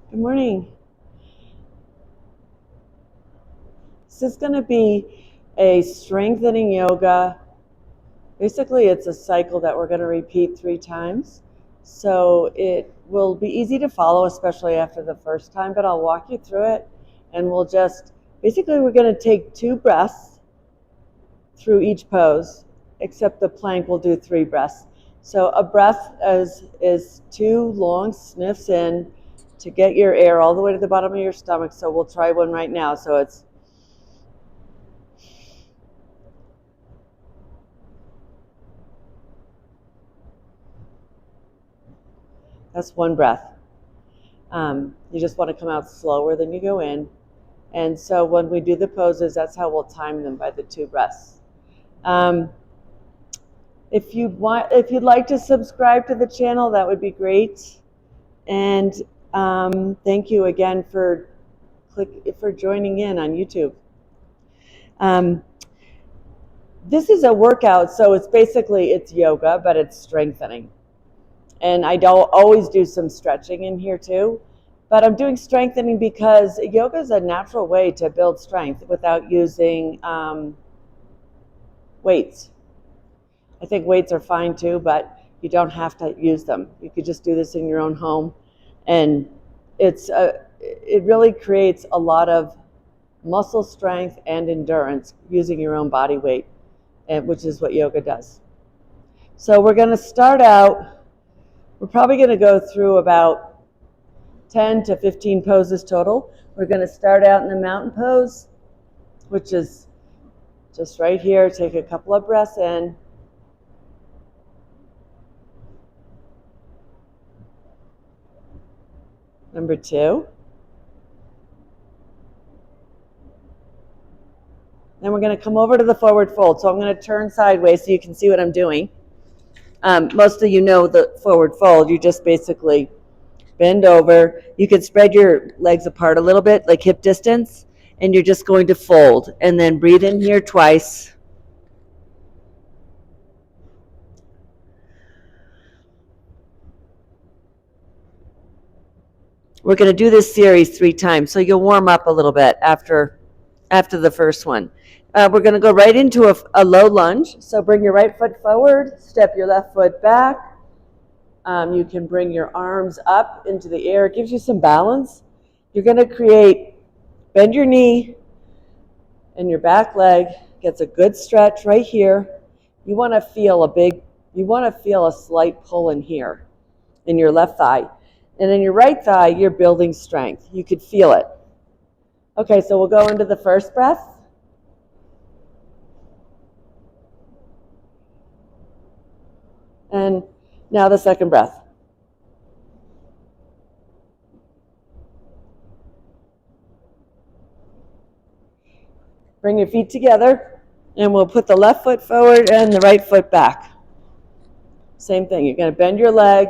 Good morning. This is going to be a strengthening yoga. Basically, it's a cycle that we're going to repeat 3 times. So it will be easy to follow, especially after the first time, but I'll walk you through it and we're going to take 2 breaths through each pose, except the plank will do 3 breaths. So a breath is 2 long sniffs in to get your air all the way to the bottom of your stomach. So we'll try one right now. So that's 1 breath. You just want to come out slower than you go in. And so when we do the poses, that's how we'll time them, by the 2 breaths. If you'd like to subscribe to the channel, that would be great. And thank you again for joining in on YouTube. This is a workout, so it's yoga, but it's strengthening. And I don't always do some stretching in here too, but I'm doing strengthening because yoga is a natural way to build strength without using weights. I think weights are fine too, but you don't have to use them. You could just do this in your own home, and it really creates a lot of muscle strength and endurance using your own body weight, which is what yoga does. So we're going to start out. We're probably going to go through about 10 to 15 poses total. We're going to start out in the mountain pose, which is just right here. Take a couple of breaths in. Number 2. Then we're going to come over to the forward fold. So I'm going to turn sideways so you can see what I'm doing. Most of you know the forward fold. You just basically bend over. You can spread your legs apart a little bit, like hip distance, and you're just going to fold. And then breathe in here twice. We're going to do this series 3 times, so you'll warm up a little bit after the first one. We're going to go right into a low lunge. So bring your right foot forward, step your left foot back. You can bring your arms up into the air. It gives you some balance. You're going to bend your knee, and your back leg gets a good stretch right here. You want to feel a slight pull in here, in your left thigh. And in your right thigh, you're building strength. You could feel it. Okay, so we'll go into the first breath. And now the second breath. Bring your feet together, and we'll put the left foot forward and the right foot back. Same thing. You're going to bend your leg,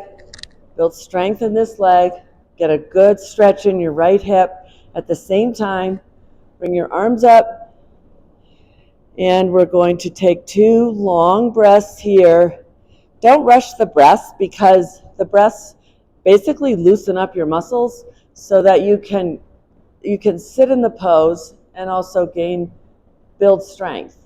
build strength in this leg, get a good stretch in your right hip. At the same time, bring your arms up, and we're going to take 2 long breaths here. Don't rush the breaths, because the breaths basically loosen up your muscles so that you can sit in the pose and also build strength.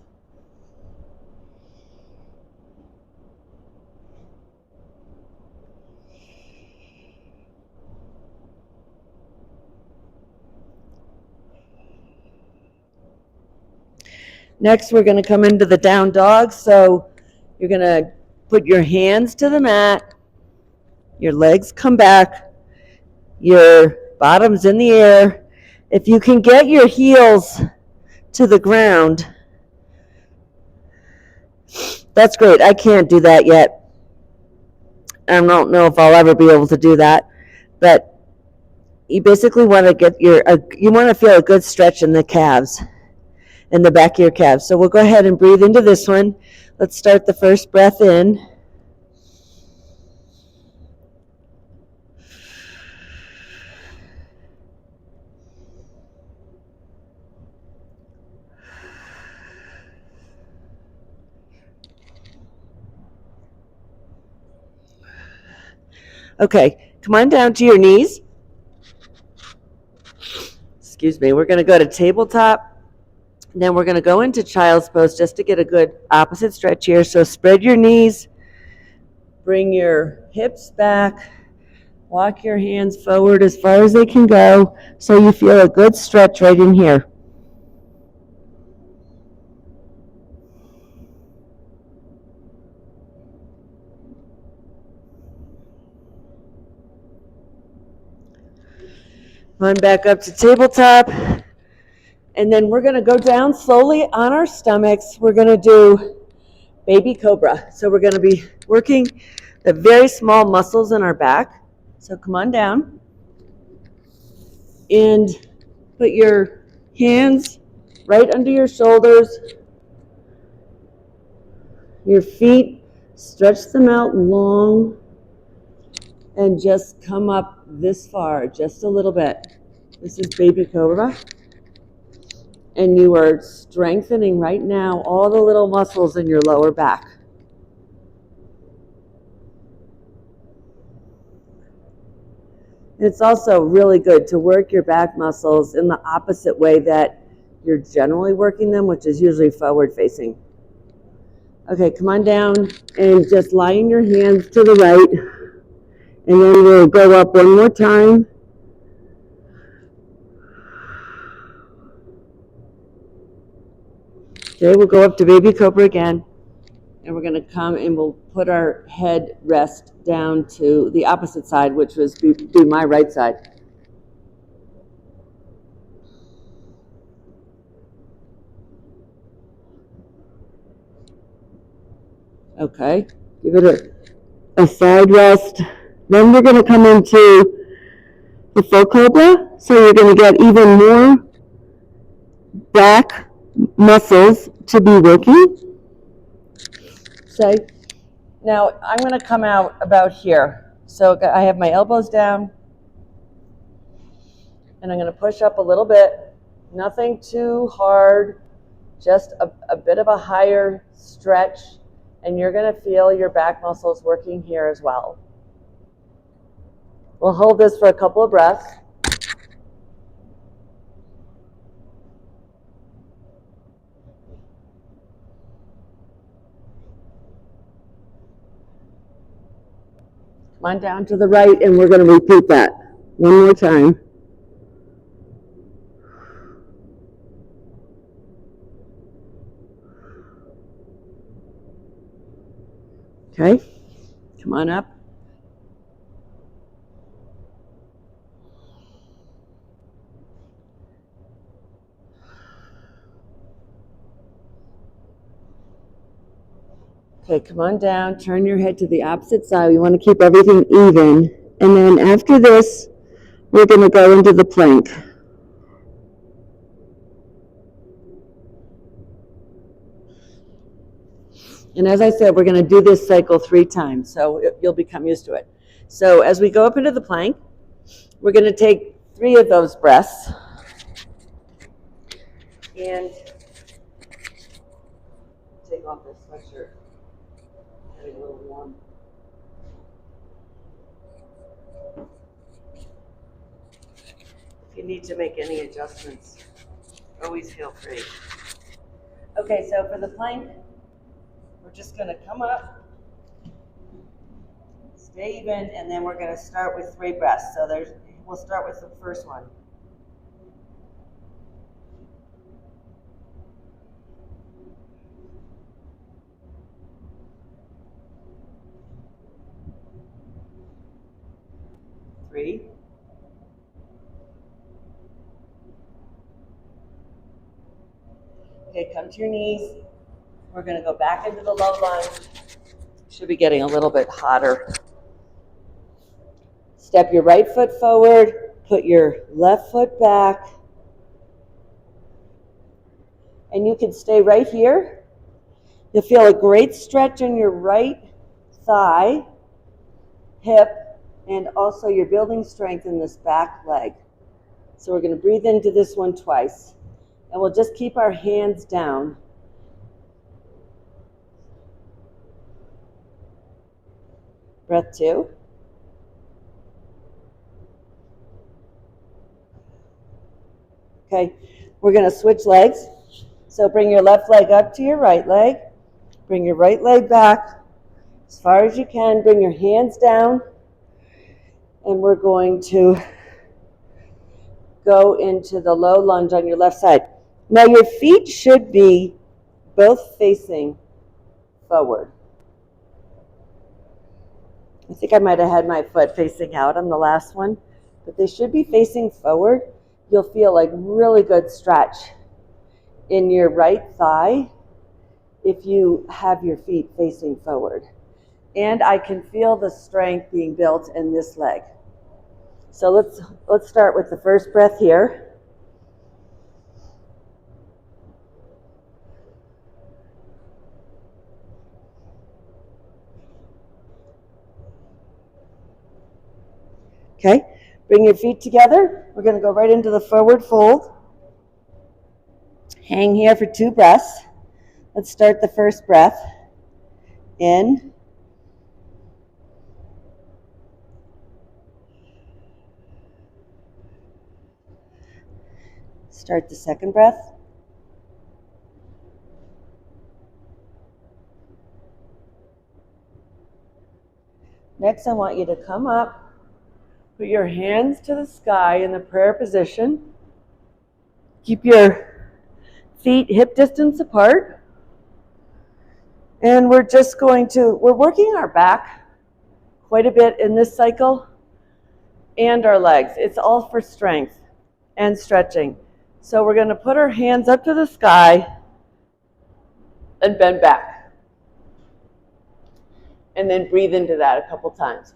Next, we're going to come into the down dog. So you're going to put your hands to the mat, your legs come back, your bottom's in the air. If you can get your heels to the ground, that's great. I can't do that yet. I don't know if I'll ever be able to do that, but you basically want to feel a good stretch in the calves, in the back of your calves. So we'll go ahead and breathe into this one. Let's start the first breath in. Okay, come on down to your knees. We're going to go to tabletop. Then we're going to go into child's pose just to get a good opposite stretch here. So spread your knees, bring your hips back, walk your hands forward as far as they can go so you feel a good stretch right in here. Come back up to tabletop. And then we're going to go down slowly on our stomachs. We're going to do baby cobra. So we're going to be working the very small muscles in our back. So come on down. And put your hands right under your shoulders. Your feet, stretch them out long. And just come up this far, just a little bit. This is baby cobra. And you are strengthening right now all the little muscles in your lower back. It's also really good to work your back muscles in the opposite way that you're generally working them, which is usually forward facing. Okay, come on down and just line your hands to the right. And then we'll go up one more time. Okay, we'll go up to baby cobra again. And we're going to come and we'll put our head rest down to the opposite side, which was be my right side. Okay, give it a side rest. Then we're going to come into the full cobra. So you're going to get even more back muscles to be working. So now I'm going to come out about here. So I have my elbows down. And I'm going to push up a little bit. Nothing too hard. Just a bit of a higher stretch. And you're going to feel your back muscles working here as well. We'll hold this for a couple of breaths. Come on down to the right, and we're going to repeat that one more time. Okay, come on up. Okay, come on down, turn your head to the opposite side. We want to keep everything even. And then after this, we're going to go into the plank. And as I said, we're going to do this cycle 3 times, so you'll become used to it. So as we go up into the plank, we're going to take 3 of those breaths. And take off this sweatshirt. Getting a little warm. If you need to make any adjustments, always feel free. Okay, so for the plank, we're just going to come up, stay even, and then we're going to start with 3 breaths. So we'll start with the first one. Three. Okay, come to your knees. We're going to go back into the low lunge. Should be getting a little bit hotter. Step your right foot forward. Put your left foot back. And you can stay right here. You'll feel a great stretch in your right thigh, hip, and also you're building strength in this back leg. So we're going to breathe into this one twice. And we'll just keep our hands down. Breath 2. Okay, we're going to switch legs. So bring your left leg up to your right leg. Bring your right leg back as far as you can. Bring your hands down. And we're going to go into the low lunge on your left side. Now your feet should be both facing forward. I think I might have had my foot facing out on the last one, but they should be facing forward. You'll feel like really good stretch in your right thigh if you have your feet facing forward. And I can feel the strength being built in this leg. So let's start with the first breath here. Okay, bring your feet together. We're going to go right into the forward fold. Hang here for 2 breaths. Let's start the first breath. In. Start the second breath. Next, I want you to come up. Put your hands to the sky in the prayer position. Keep your feet hip distance apart. And we're working our back quite a bit in this cycle and our legs. It's all for strength and stretching. So we're going to put our hands up to the sky and bend back. And then breathe into that a couple times.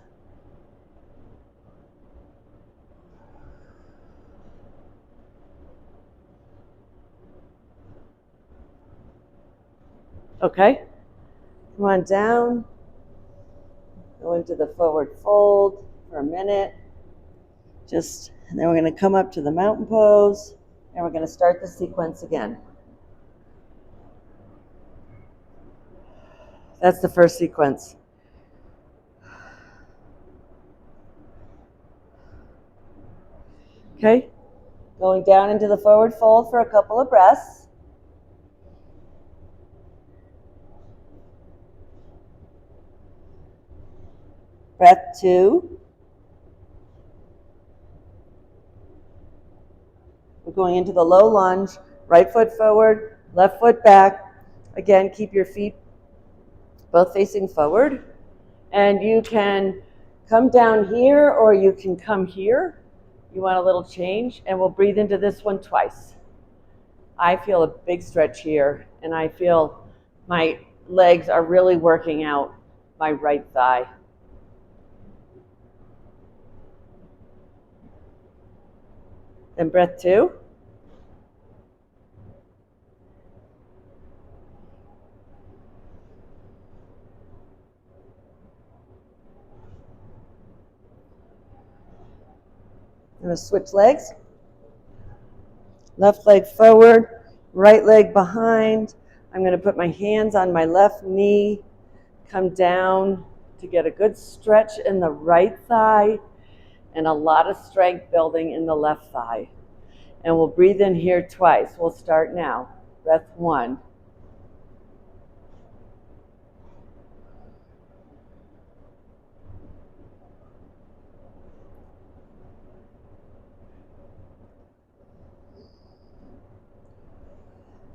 Okay, come on down, go into the forward fold for a minute, and then we're going to come up to the mountain pose, and we're going to start the sequence again. That's the first sequence. Okay, going down into the forward fold for a couple of breaths. Breath 2. We're going into the low lunge, right foot forward, left foot back. Again, keep your feet both facing forward. And you can come down here or you can come here. You want a little change, and we'll breathe into this one twice. I feel a big stretch here, and I feel my legs are really working out my right thigh. And breath 2. I'm going to switch legs. Left leg forward, right leg behind. I'm going to put my hands on my left knee, come down to get a good stretch in the right thigh and a lot of strength building in the left thigh. And we'll breathe in here twice. We'll start now. Breath 1.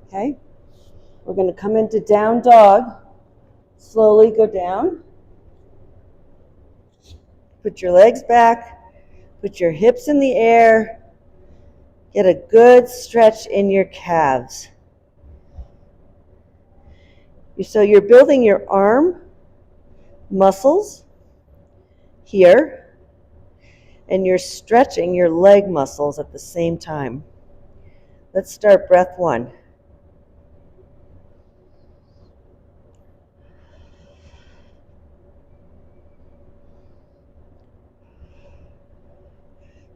Okay, we're going to come into down dog. Slowly go down. Put your legs back. Put your hips in the air. Get a good stretch in your calves. So you're building your arm muscles here, and you're stretching your leg muscles at the same time. Let's start breath 1.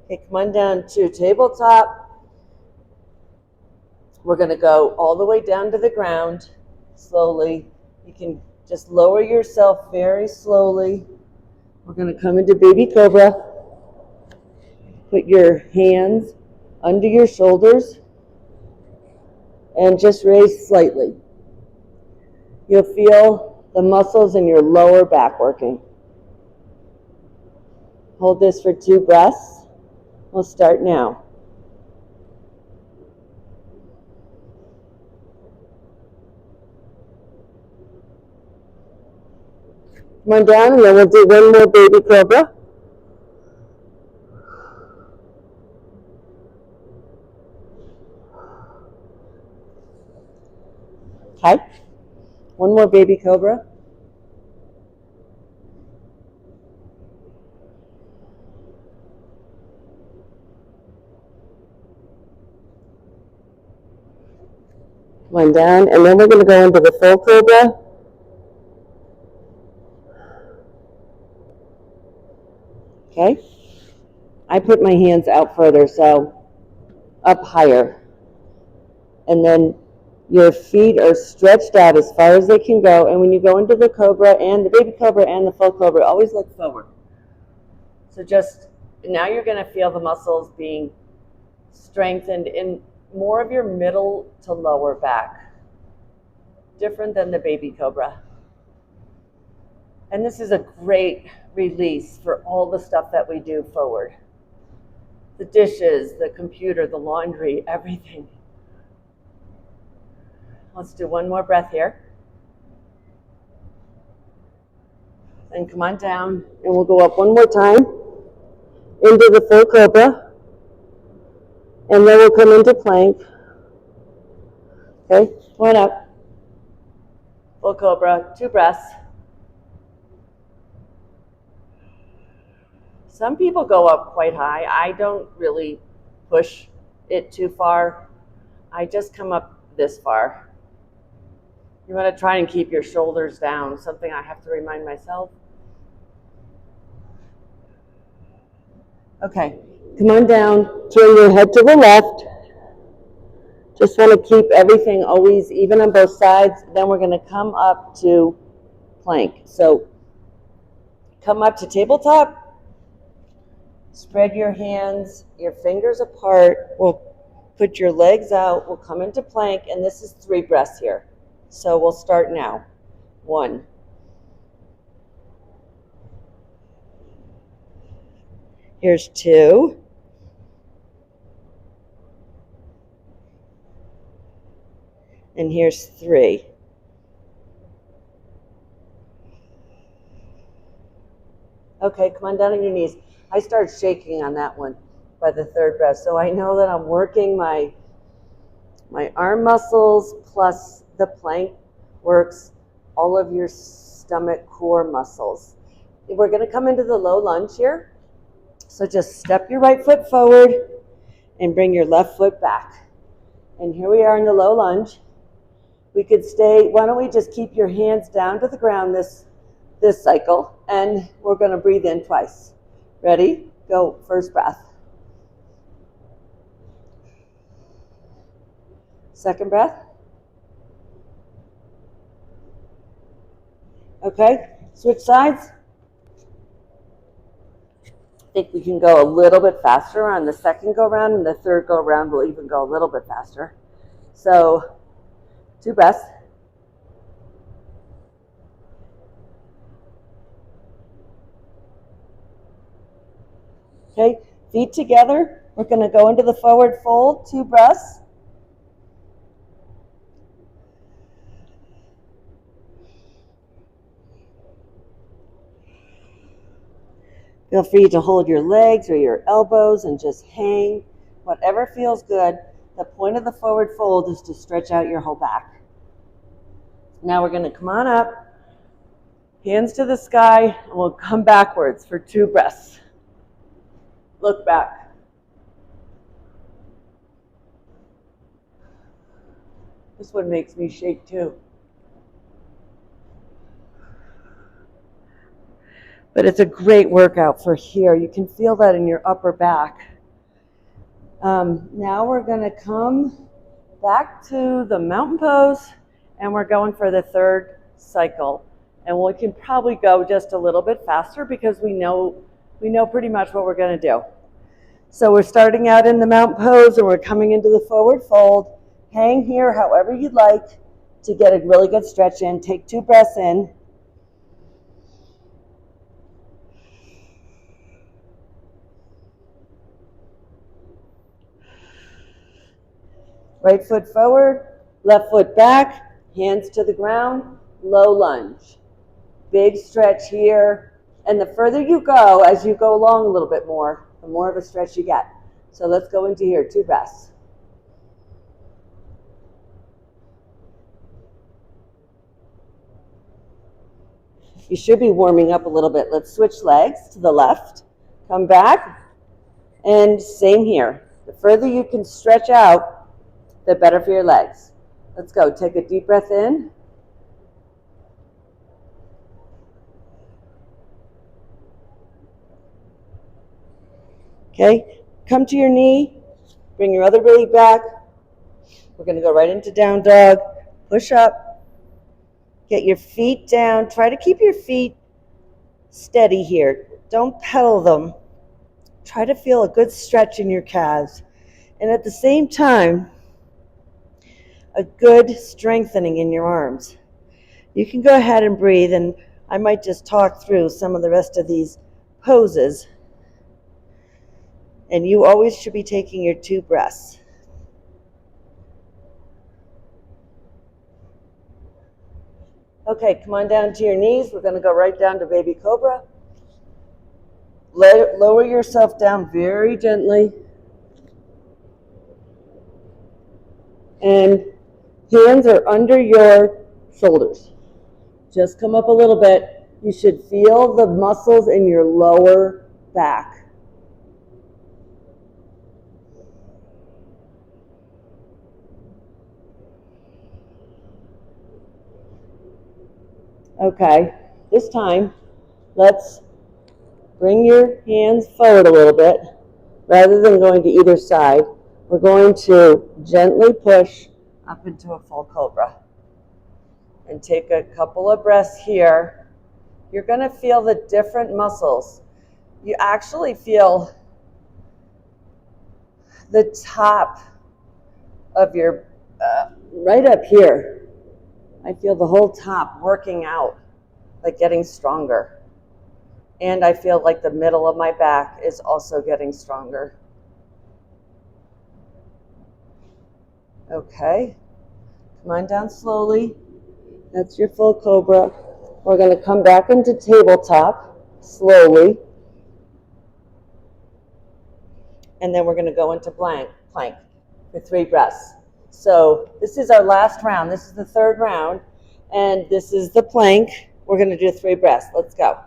Okay, come on down to tabletop. We're going to go all the way down to the ground slowly. You can just lower yourself very slowly. We're going to come into baby cobra. Put your hands under your shoulders and just raise slightly. You'll feel the muscles in your lower back working. Hold this for 2 breaths. We'll start now. Come on down, and then we'll do one more baby cobra. Okay. One more baby cobra. Come on down, and then we're going to go into the full cobra. Okay. I put my hands out further, so up higher. And then your feet are stretched out as far as they can go. And when you go into the cobra and the baby cobra and the full cobra, always look forward. So just now you're going to feel the muscles being strengthened in more of your middle to lower back. Different than the baby cobra. And this is a great release for all the stuff that we do forward. The dishes, the computer, the laundry, everything. Let's do one more breath here. And come on down, and we'll go up one more time into the full cobra. And then we'll come into plank. Okay, one up. Full cobra, 2 breaths. Some people go up quite high. I don't really push it too far. I just come up this far. You want to try and keep your shoulders down, something I have to remind myself. Okay, come on down, turn your head to the left. Just want to keep everything always even on both sides. Then we're going to come up to plank. So come up to tabletop. Spread your hands, your fingers apart. We'll put your legs out. We'll come into plank, and this is 3 breaths here. So we'll start now. 1. Here's 2. And here's 3. Okay, come on down on your knees. I start shaking on that one by the 3rd breath. So I know that I'm working my arm muscles, plus the plank works all of your stomach core muscles. We're going to come into the low lunge here. So just step your right foot forward and bring your left foot back. And here we are in the low lunge. We could stay, why don't we just keep your hands down to the ground this cycle, and we're going to breathe in twice. Ready? Go. First breath. Second breath. Okay, switch sides. I think we can go a little bit faster on the second go round, and the third go round will even go a little bit faster. So 2 breaths. Okay, feet together. We're going to go into the forward fold, 2 breaths. Feel free to hold your legs or your elbows and just hang. Whatever feels good. The point of the forward fold is to stretch out your whole back. Now we're going to come on up, hands to the sky, and we'll come backwards for 2 breaths. Look back. This one makes me shake too. But it's a great workout for here. You can feel that in your upper back. Now we're going to come back to the mountain pose, and we're going for the 3rd cycle. And we can probably go just a little bit faster because we know pretty much what we're going to do. So we're starting out in the mountain pose and we're coming into the forward fold. Hang here however you'd like to get a really good stretch in. Take 2 breaths in. Right foot forward, left foot back, hands to the ground, low lunge. Big stretch here. And the further you go, as you go along a little bit more, the more of a stretch you get. So let's go into here, 2 breaths. You should be warming up a little bit. Let's switch legs to the left. Come back. And same here. The further you can stretch out, the better for your legs. Let's go. Take a deep breath in. Okay. Come to your knee. Bring your other leg back. We're going to go right into down dog. Push up. Get your feet down. Try to keep your feet steady here. Don't pedal them. Try to feel a good stretch in your calves. And at the same time, a good strengthening in your arms. You can go ahead and breathe, and I might just talk through some of the rest of these poses. And you always should be taking your 2 breaths. Okay, come on down to your knees. We're going to go right down to baby cobra. Lower yourself down very gently. And hands are under your shoulders. Just come up a little bit. You should feel the muscles in your lower back. Okay, this time, let's bring your hands forward a little bit. Rather than going to either side, we're going to gently push up into a full cobra. And take a couple of breaths here. You're going to feel the different muscles. You actually feel the top of your, right up here. I feel the whole top working out, like getting stronger. And I feel like the middle of my back is also getting stronger. Okay, come on down slowly. That's your full cobra. We're going to come back into tabletop slowly. And then we're going to go into plank for 3 breaths. So this is our last round. This is the 3rd round. And this is the plank. We're going to do 3 breaths. Let's go.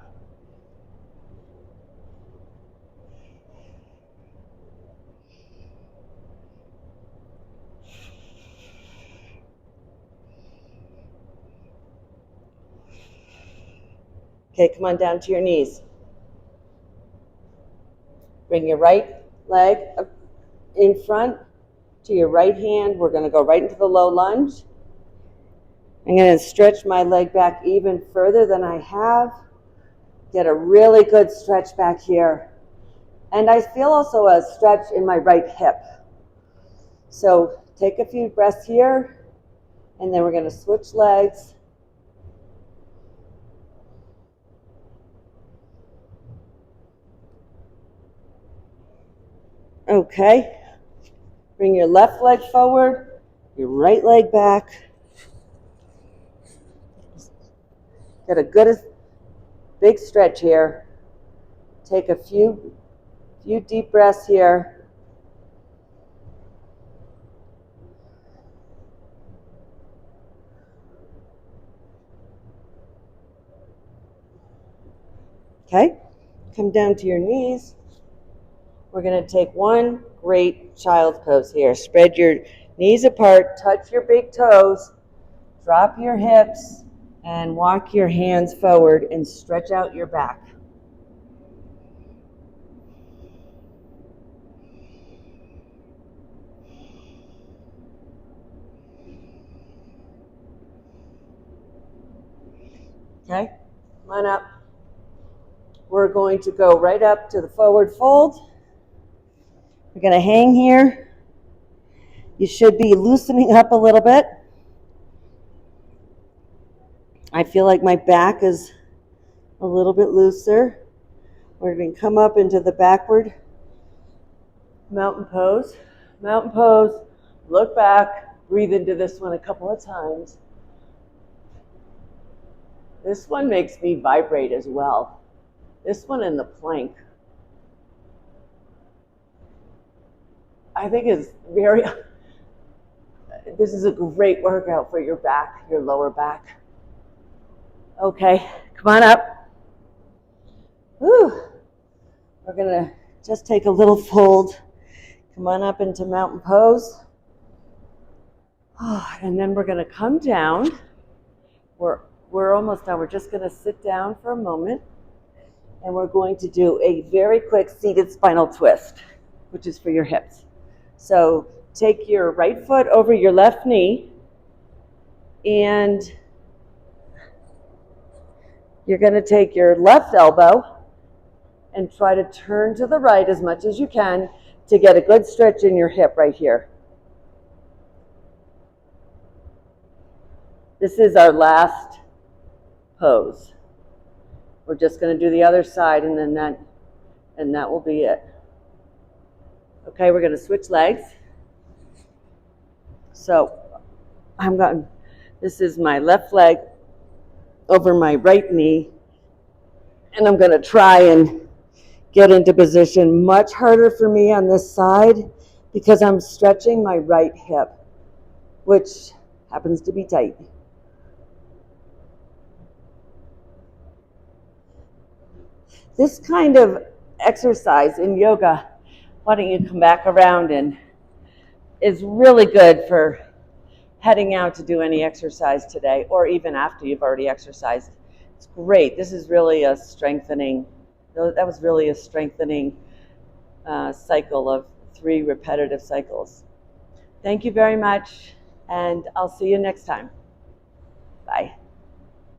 Okay, come on down to your knees. Bring your right leg up in front to your right hand. We're going to go right into the low lunge. I'm going to stretch my leg back even further than I have. Get a really good stretch back here. And I feel also a stretch in my right hip. So take a few breaths here, and then we're going to switch legs. Okay. Bring your left leg forward, your right leg back. Get a good big stretch here. Take a few deep breaths here. Okay, come down to your knees. We're going to take one great child's pose here. Spread your knees apart, touch your big toes, drop your hips, and walk your hands forward and stretch out your back. Okay, come on up. We're going to go right up to the forward fold. We're going to hang here. You should be loosening up a little bit. I feel like my back is a little bit looser. We're going to come up into the backward mountain pose. Mountain pose, look back, breathe into this one a couple of times. This one makes me vibrate as well. This one in the plank, I think is this is a great workout for your back, your lower back. Okay, come on up. Whew. We're gonna just take a little fold. Come on up into mountain pose. Oh, and then we're gonna come down. We're almost done. We're just gonna sit down for a moment, and we're going to do a very quick seated spinal twist, which is for your hips. So take your right foot over your left knee, and you're going to take your left elbow and try to turn to the right as much as you can to get a good stretch in your hip right here. This is our last pose. We're just going to do the other side, and then that will be it. Okay, we're going to switch legs. So this is my left leg over my right knee, and I'm going to try and get into position. Much harder for me on this side because I'm stretching my right hip, which happens to be tight. This kind of exercise in yoga, why don't you come back around, and is really good for heading out to do any exercise today, or even after you've already exercised. It's great. This is really a strengthening, that was really a strengthening cycle of 3 repetitive cycles. Thank you very much, and I'll see you next time. Bye.